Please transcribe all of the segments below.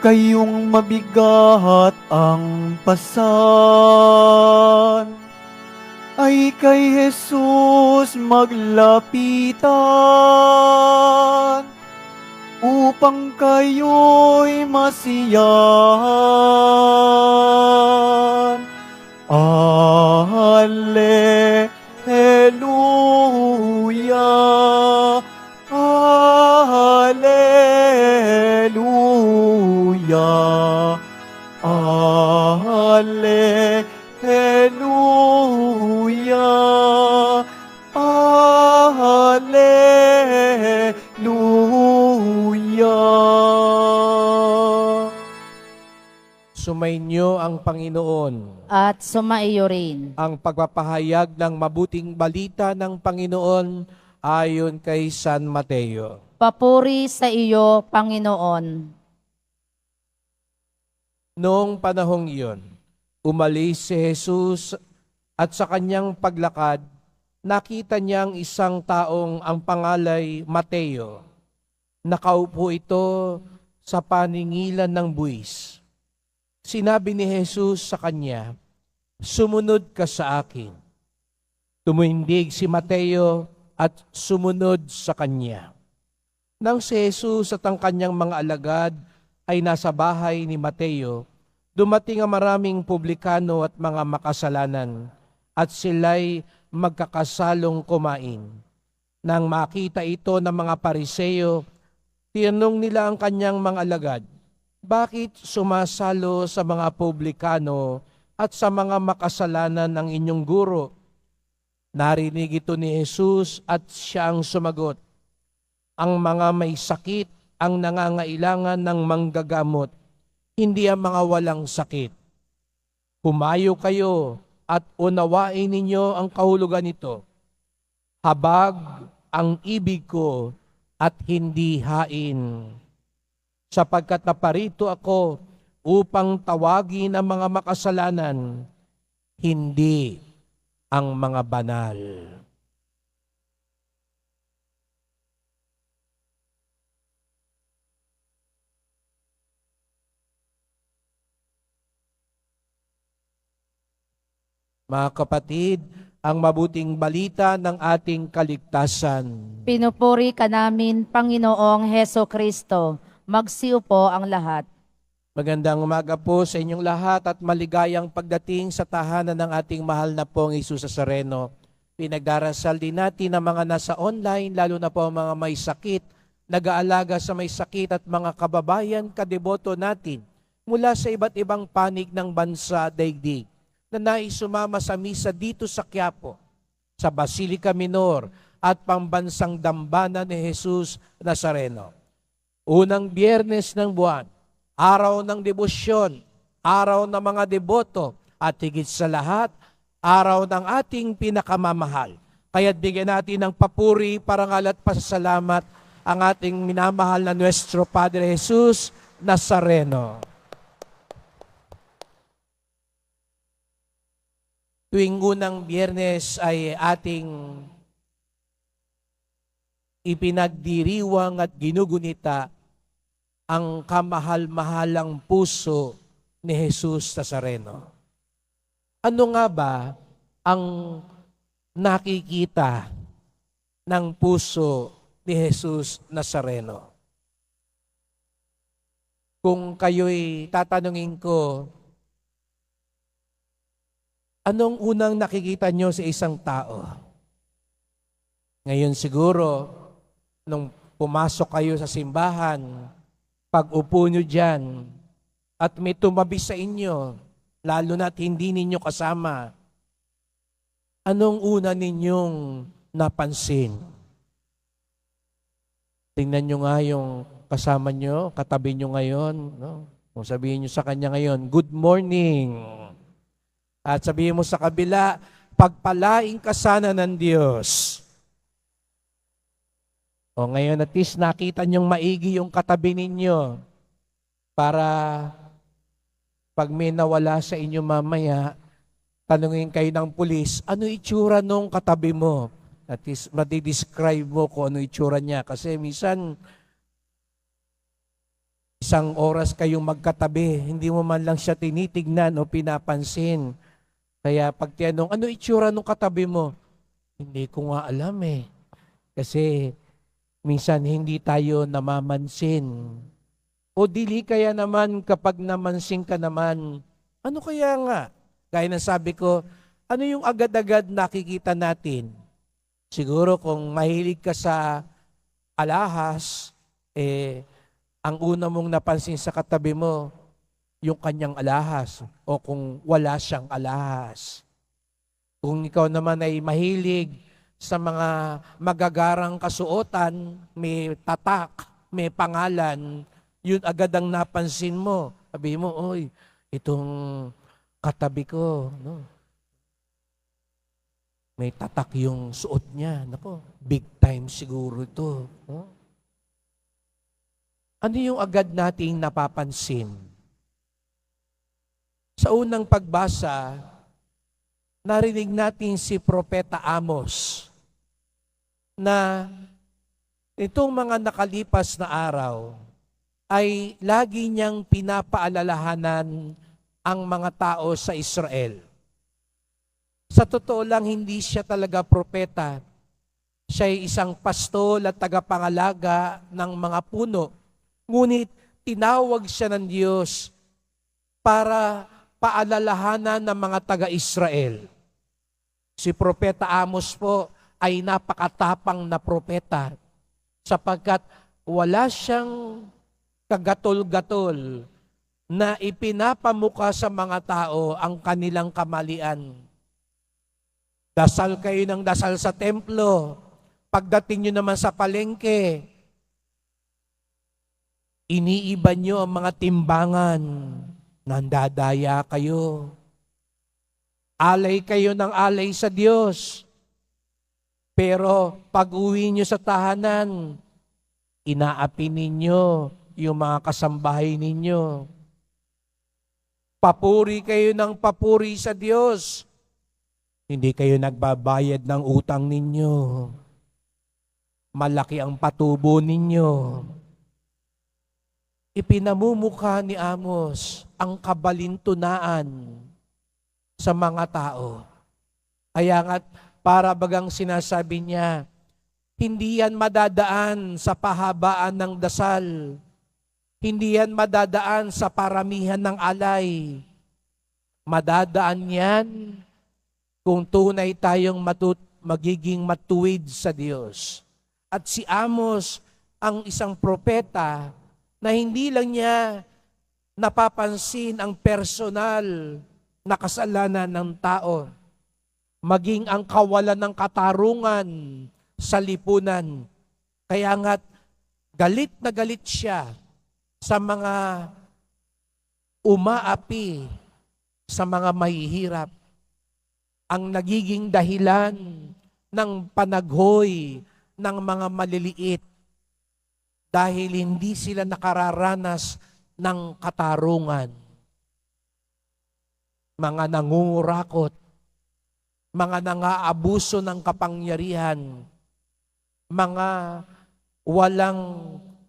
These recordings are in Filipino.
Kayong mabigat ang pasan, ay kay Jesus maglapitan, upang kayo'y masiyahan. Alleluia, Alleluia, Alleluia, Alleluia. Sumainyo ang Panginoon. At sumaiyo rin. Ang pagpapahayag ng mabuting balita ng Panginoon ayon kay San Mateo. Papuri sa iyo, Panginoon. Noong panahong iyon, umalis si Jesus at sa kanyang paglakad, nakita niyang isang taong ang pangalay Mateo. Nakaupo ito sa paningilan ng buwis. Sinabi ni Jesus sa kanya, "Sumunod ka sa akin." Tumindig si Mateo at sumunod sa kanya. Nang si Jesus at ang kanyang mga alagad ay nasa bahay ni Mateo, dumating ang maraming publikano at mga makasalanan, at sila'y magkakasalong kumain. Nang makita ito ng mga Pariseo, tinanong nila ang kanyang mga alagad, "Bakit sumasalo sa mga publikano at sa mga makasalanan ng inyong guro?" Narinig ito ni Jesus at siya ang sumagot, "Ang mga may sakit ang nangangailangan ng manggagamot, hindi ang mga walang sakit. Humayo kayo at unawain ninyo ang kahulugan nito. Habag ang ibig ko at hindi hain. Sapagkat naparito ako upang tawagin ang mga makasalanan, hindi ang mga banal." Mga kapatid, ang mabuting balita ng ating kaligtasan. Pinupuri ka namin, Panginoong Heso Kristo. Magsiupo ang lahat. Magandang umaga po sa inyong lahat at maligayang pagdating sa tahanan ng ating mahal na pong Jesus Nazareno. Pinagdarasal din natin ang mga nasa online, lalo na po ang mga may sakit, nag-aalaga sa may sakit at mga kababayan, kadeboto natin mula sa iba't ibang panig ng bansa daigdig na nais sumama sa misa dito sa Quiapo, sa Basilica Minor at pambansang dambana ni Jesus Nazareno. Unang Biyernes ng buwan, araw ng debosyon, araw ng mga deboto, at higit sa lahat, araw ng ating pinakamamahal. Kaya't bigyan natin ng papuri, parangal at pasasalamat ang ating minamahal na Nuestro Padre Jesus Nazareno. Tuwing unang Biyernes ay ating ipinagdiriwang at ginugunita ang kamahal-mahalang puso ni Jesus Nazareno. Ano nga ba ang nakikita ng puso ni Jesus Nazareno? Kung kayo'y tatanungin ko, anong unang nakikita nyo sa isang tao? Ngayon siguro, nung pumasok kayo sa simbahan, pag upo nyo dyan, at may tumabi sa inyo, lalo na't hindi ninyo kasama, anong una ninyong napansin? Tingnan nyo nga yung kasama nyo, katabi nyo ngayon. No? Kung sabihin nyo sa kanya ngayon, "Good morning." At sabihin mo sa kabila, "Pagpalaing ka sana ng Diyos." O ngayon at least nakita niyong maigi yung katabi ninyo para pag may nawala sa inyo mamaya, tanungin kayo ng pulis, "Ano itsura nung katabi mo?" At least madidescribe mo kung ano itsura niya. Kasi minsan, isang oras kayong magkatabi, hindi mo man lang siya tinitignan o pinapansin. Kaya pag tinanong, ano itsura nung katabi mo? Hindi ko nga alam eh. Kasi minsan hindi tayo namamansin. O dili kaya naman kapag namansin ka naman, ano kaya nga? Gaya ng sabi ko, ano yung agad-agad nakikita natin? Siguro kung mahilig ka sa alahas, ang una mong napansin sa katabi mo, yung kanyang alahas. O kung wala siyang alahas. Kung ikaw naman ay mahilig sa mga magagarang kasuotan, may tatak, may pangalan, yun agad ang napansin mo. Sabi mo, oy, itong katabi ko, no? May tatak yung suot niya. Nako, big time siguro ito. No? Ano yung agad nating napapansin? Sa unang pagbasa, narinig natin si Propeta Amos na itong mga nakalipas na araw ay lagi niyang pinapaalalahanan ang mga tao sa Israel. Sa totoo lang, hindi siya talaga propeta. Siya ay isang pastol at tagapangalaga ng mga puno. Ngunit tinawag siya ng Diyos para paalalahanan ng mga taga-Israel. Si Propeta Amos po ay napakatapang na propeta sapagkat wala siyang kagatol-gatol na ipinapamuka sa mga tao ang kanilang kamalian. Dasal kayo ng dasal sa templo. Pagdating nyo naman sa palengke, iniiba nyo ang mga timbangan. Nandadaya kayo. Alay kayo ng alay sa Diyos. Pero pag uwi nyo sa tahanan, inaapi ninyo yung mga kasambahay ninyo. Papuri kayo ng papuri sa Diyos. Hindi kayo nagbabayad ng utang ninyo. Malaki ang patubo ninyo. Ipinamumukha ni Amos ang kabalintunaan sa mga tao. Kaya nga't para bagang sinasabi niya, hindi yan madadaan sa pahabaan ng dasal. Hindi yan madadaan sa paramihan ng alay. Madadaan yan kung tunay tayong magiging matuwid sa Diyos. At si Amos ang isang propeta na hindi lang niya napapansin ang personal na kasalanan ng tao, maging ang kawalan ng katarungan sa lipunan. Kaya nga't galit na galit siya sa mga umaapi, sa mga mahihirap. Ang nagiging dahilan ng panaghoy ng mga maliliit dahil hindi sila nakararanas ng katarungan. Mga nangungurakot, mga nangaabuso ng kapangyarihan, mga walang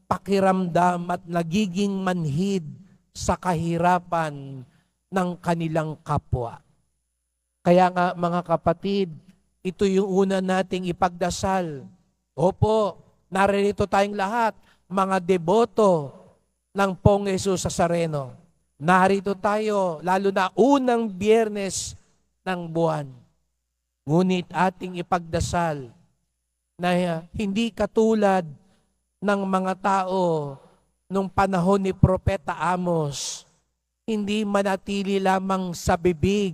pakiramdam at nagiging manhid sa kahirapan ng kanilang kapwa. Kaya nga mga kapatid, ito yung una nating ipagdasal. Opo, naririto tayong lahat, mga deboto ng Pong Jesus Nazareno. Narito tayo, lalo na unang Biyernes ng buwan. Ngunit ating ipagdasal na hindi katulad ng mga tao nung panahon ni Propeta Amos, hindi manatili lamang sa bibig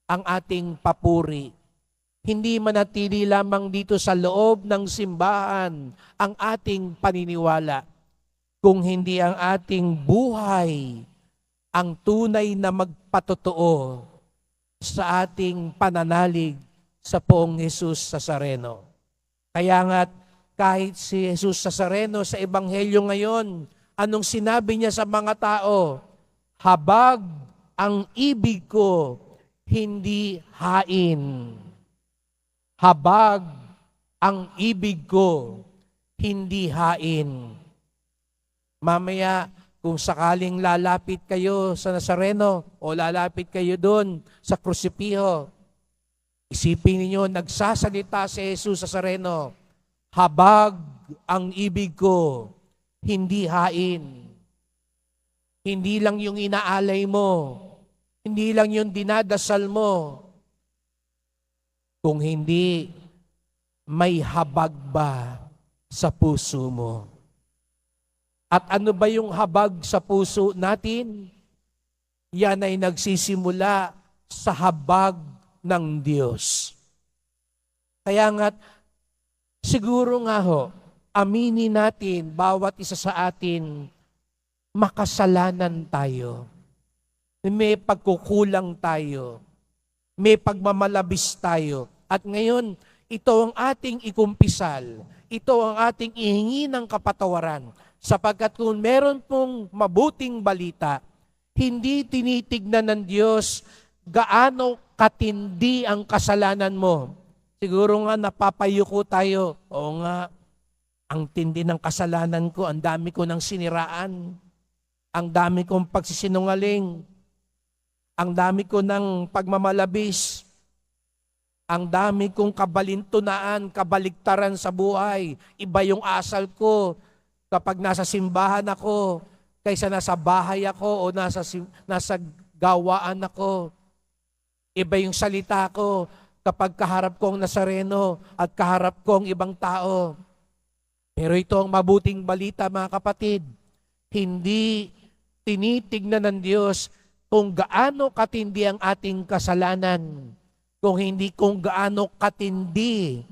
ang ating papuri. Hindi manatili lamang dito sa loob ng simbahan ang ating paniniwala, kung hindi ang ating buhay ang tunay na magpatotoo sa ating pananalig sa Poong Jesus Nazareno. Kaya nga't kahit si Jesus Nazareno sa Ebanghelyo ngayon, anong sinabi niya sa mga tao? Habag ang ibig ko, hindi hain. habag ang ibig ko, hindi hain. Mamaya, kung sakaling lalapit kayo sa Nazareno o lalapit kayo doon sa krusipiho, isipin ninyo, nagsasalita si Jesus sa Nazareno, habag ang ibig ko, hindi hain. Hindi lang yung inaalay mo, hindi lang yung dinadasal mo, kung hindi, may habag ba sa puso mo? At ano ba yung habag sa puso natin? Yan ay nagsisimula sa habag ng Diyos. Kaya nga, siguro nga ho, aminin natin, bawat isa sa atin, makasalanan tayo. May pagkukulang tayo. May pagmamalabis tayo. At ngayon, ito ang ating ikumpisal. Ito ang ating ihingi ng kapatawaran. Sapagkat kung meron pong mabuting balita, hindi tinitignan ng Diyos gaano katindi ang kasalanan mo. Siguro nga napapayuko tayo. Oo nga, ang tindi ng kasalanan ko, ang dami ko ng siniraan, ang dami kong pagsisinungaling, ang dami ko ng pagmamalabis, ang dami kong kabalintunaan, kabaligtaran sa buhay. Iba yung asal ko kapag nasa simbahan ako, kaysa nasa bahay ako o nasa gawaan ako. Iba yung salita ko kapag kaharap ko ang Nazareno at kaharap ko ang ibang tao. Pero ito ang mabuting balita, mga kapatid. Hindi tinitignan ng Diyos kung gaano katindi ang ating kasalanan, kung hindi kung gaano katindi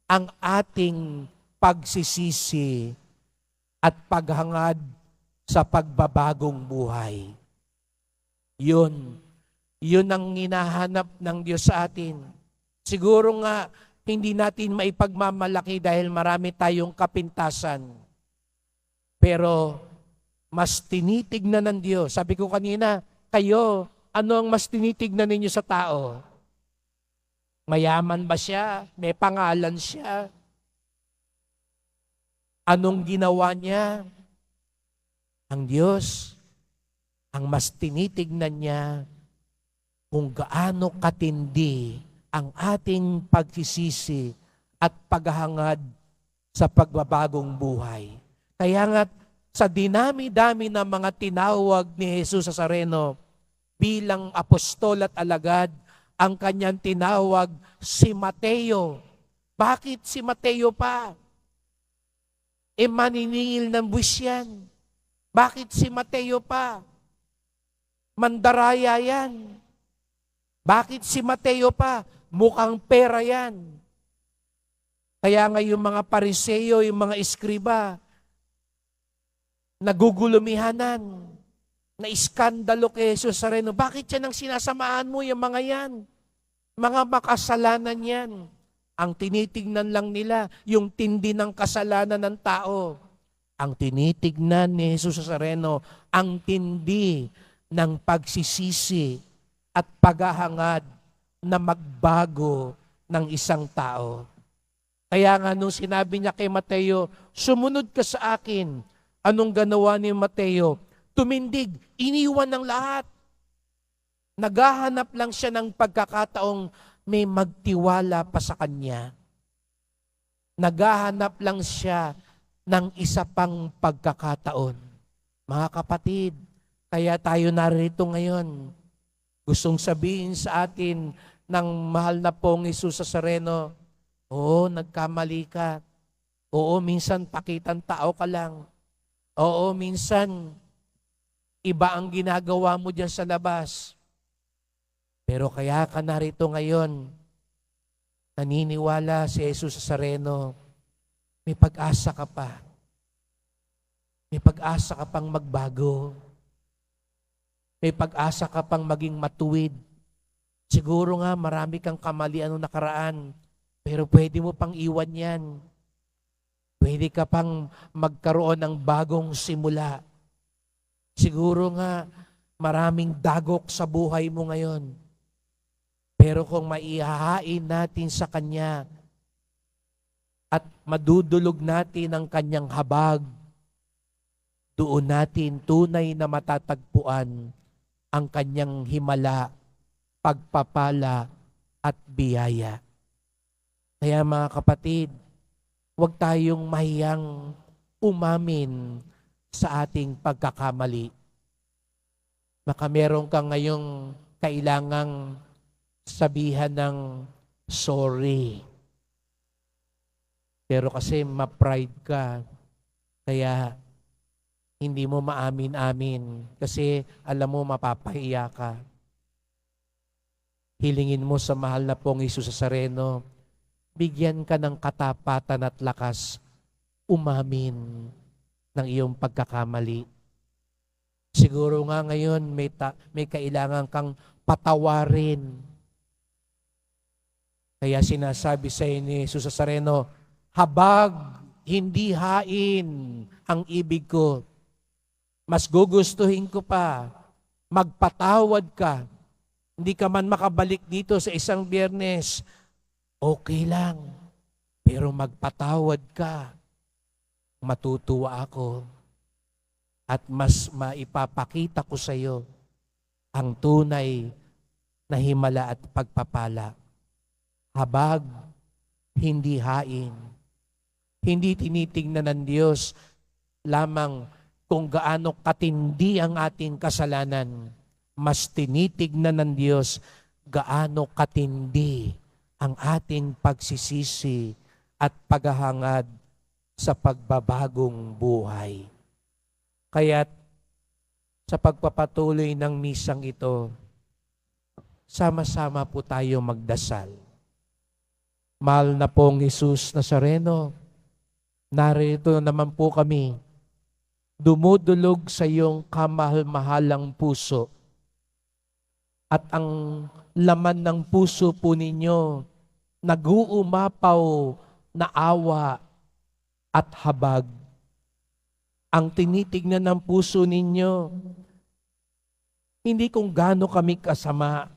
ang ating pagsisisi at paghangad sa pagbabagong buhay. Yun ang hinahanap ng Diyos sa atin. Siguro nga, hindi natin maipagmamalaki dahil marami tayong kapintasan. Pero, mas tinitignan ng Diyos. Sabi ko kanina, kayo, ano ang mas tinitignan ninyo sa tao? Mayaman ba siya? May pangalan siya? Anong ginawa niya? Ang Diyos, ang mas tinitignan niya kung gaano katindi ang ating pagsisisi at paghahangad sa pagbabagong buhay. Kaya nga, sa dinami-dami ng mga tinawag ni Jesus sa Nazareno bilang apostol at alagad, ang kanyang tinawag si Mateo. Bakit si Mateo pa? Maniningil ng buwis yan. Bakit si Mateo pa? Mandaraya yan. Bakit si Mateo pa? Mukhang pera yan. Kaya nga yung mga Pariseo, yung mga eskriba, nagugulumihanan, na iskandalo kay Jesus Nazareno. Bakit yan ang sinasamahan mo, yung mga yan? Mga makasalanan yan. Ang tinitignan lang nila, yung tindi ng kasalanan ng tao. Ang tinitignan ni Jesus Nazareno, ang tindi ng pagsisisi at paghahangad na magbago ng isang tao. Kaya nga nung sinabi niya kay Mateo, sumunod ka sa akin. Anong ganawa ni Mateo? Tumindig, iniwan ng lahat. Naghahanap lang siya ng pagkakataong may magtiwala pa sa kanya. Naghahanap lang siya ng isa pang pagkakataon. Mga kapatid, kaya tayo narito ngayon. Gustong sabihin sa atin ng mahal na pong Jesus Nazareno, oo, nagkamali ka. Oo, minsan pakitang tao ka lang. Oo, minsan iba ang ginagawa mo dyan sa labas. Pero kaya ka narito ngayon, naniniwala si Jesus Nazareno, may pag-asa ka pa. May pag-asa ka pang magbago. May pag-asa ka pang maging matuwid. Siguro nga marami kang kamalian noong nakaraan, pero pwede mo pang iwan yan. Pwede ka pang magkaroon ng bagong simula. Siguro nga maraming dagok sa buhay mo ngayon. Pero kung maihahain natin sa Kanya at madudulog natin ang kanyang habag, doon natin tunay na matatagpuan ang kanyang himala, pagpapala at biyaya. Kaya mga kapatid, huwag tayong mahiyang umamin sa ating pagkakamali. Baka meron kang ngayong kailangang sabihan ng sorry. Pero kasi ma-pride ka, kaya hindi mo maamin-amin kasi alam mo mapapahiya ka. Hilingin mo sa mahal na pong Hesus Nazareno, bigyan ka ng katapatan at lakas umamin ng iyong pagkakamali. Siguro nga ngayon may kailangan kang patawarin. Kaya sinasabi sa iyo ni Hesus Nazareno, habag, hindi hain ang ibig ko. Mas gugustuhin ko pa, magpatawad ka. Hindi ka man makabalik dito sa isang Biyernes, okay lang. Pero magpatawad ka. Matutuwa ako. At mas maipapakita ko sa iyo ang tunay na himala at pagpapala. Habag, hindi hain. Hindi tinitingnan ng Diyos lamang kung gaano katindi ang ating kasalanan. Mas tinitignan ng Diyos gaano katindi ang ating pagsisisi at paghahangad sa pagbabagong buhay. Kaya't sa pagpapatuloy ng misang ito, sama-sama po tayo magdasal. Mahal na pong Hesus Nazareno, narito naman po kami, dumudulog sa iyong kamahal-mahalang puso. At ang laman ng puso po ninyo, nag-uumapaw na awa at habag. Ang tinitignan ng puso ninyo, hindi kung gaano kami kasama,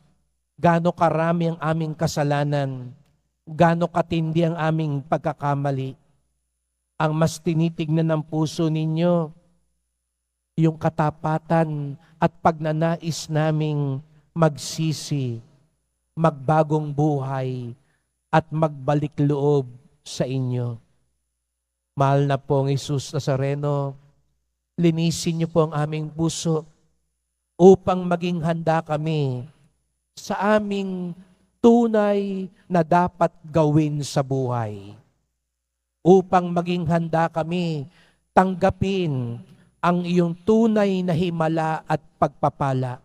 gaano karami ang aming kasalanan, gaano katindi ang aming pagkakamali. Ang mas tinitignan ng puso ninyo, yung katapatan at pagnanais naming magsisi, magbagong buhay, at magbalik loob sa inyo. Mahal na pong Hesus Nazareno, linisin niyo po ang aming puso upang maging handa kami sa aming tunay na dapat gawin sa buhay. Upang maging handa kami tanggapin ang iyong tunay na himala at pagpapala.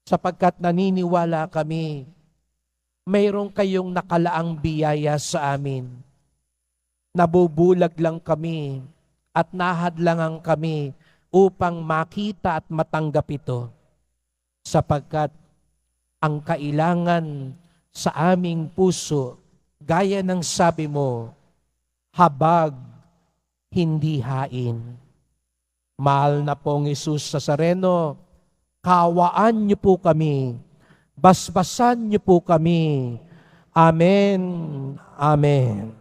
Sapagkat naniniwala kami, mayroon kayong nakalaang biyaya sa amin. Nabubulag lang kami at nahadlangan kami upang makita at matanggap ito. Sapagkat ang kailangan sa aming puso, gaya ng sabi mo, habag, hindi hain. Mahal na pong Hesus Nazareno, kawaan niyo po kami, basbasan niyo po kami. Amen. Amen.